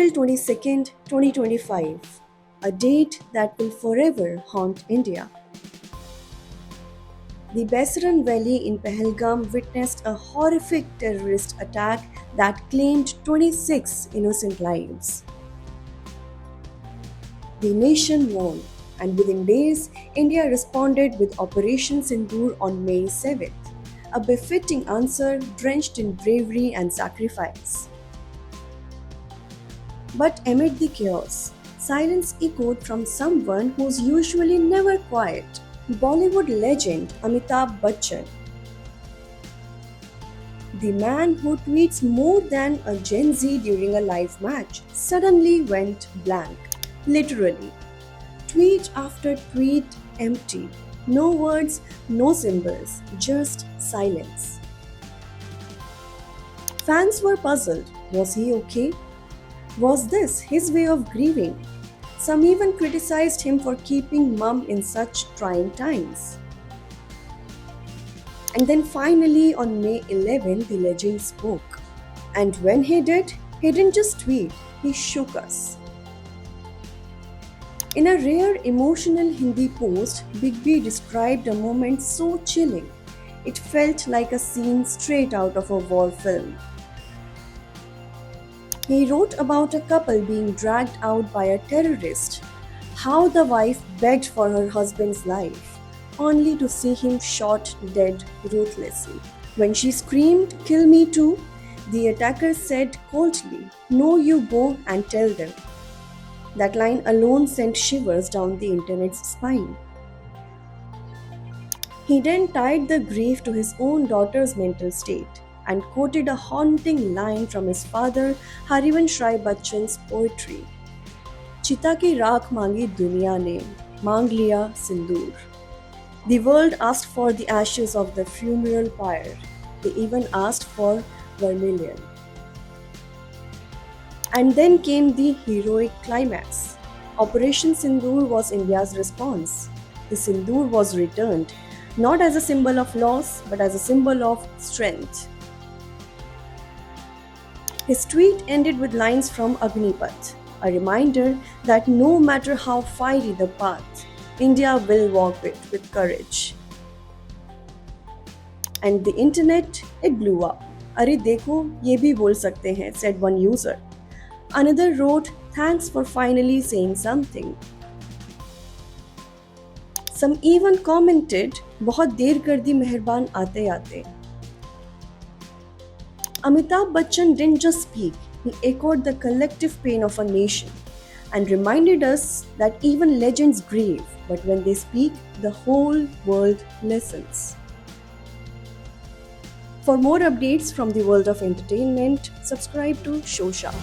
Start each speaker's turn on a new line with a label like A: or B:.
A: April 22nd, 2025, a date that will forever haunt India. The Baisaran Valley in Pahalgam witnessed a horrific terrorist attack that claimed 26 innocent lives. The nation won, and within days, India responded with Operation Sindoor on May 7th, a befitting answer drenched in bravery and sacrifice. But amid the chaos, silence echoed from someone who's usually never quiet, Bollywood legend Amitabh Bachchan. The man who tweets more than a Gen Z during a live match suddenly went blank. Literally. Tweet after tweet empty. No words, no symbols, just silence. Fans were puzzled. Was he okay? Was this his way of grieving? Some even criticized him for keeping mum in such trying times. And then finally on May 11th, the legend spoke. And when he did, he didn't just tweet, he shook us. In a rare emotional Hindi post, Big B described a moment so chilling, it felt like a scene straight out of a war film. He wrote about a couple being dragged out by a terrorist, how the wife begged for her husband's life, only to see him shot dead ruthlessly. When she screamed, "Kill me too," the attacker said coldly, "No, you go and tell them." That line alone sent shivers down the internet's spine. He then tied the grief to his own daughter's mental state and quoted a haunting line from his father Harivansh Rai Bachchan's poetry. "Chita ki raakh maangi duniya ne, maang liya sindoor." The world asked for the ashes of the funeral pyre. They even asked for vermilion. And then came the heroic climax. Operation Sindoor was India's response. The Sindoor was returned, not as a symbol of loss, but as a symbol of strength. His tweet ended with lines from Agnipath, a reminder that no matter how fiery the path, India will walk it with courage. And the internet, it blew up. "Arey dekho, ye bhi bol sakte hain," said one user. Another wrote, "Thanks for finally saying something." Some even commented, "बहुत देर कर दी मेहरबान आते आते." Amitabh Bachchan didn't just speak, he echoed the collective pain of a nation and reminded us that even legends grieve, but when they speak, the whole world listens. For more updates from the world of entertainment, subscribe to Shosha.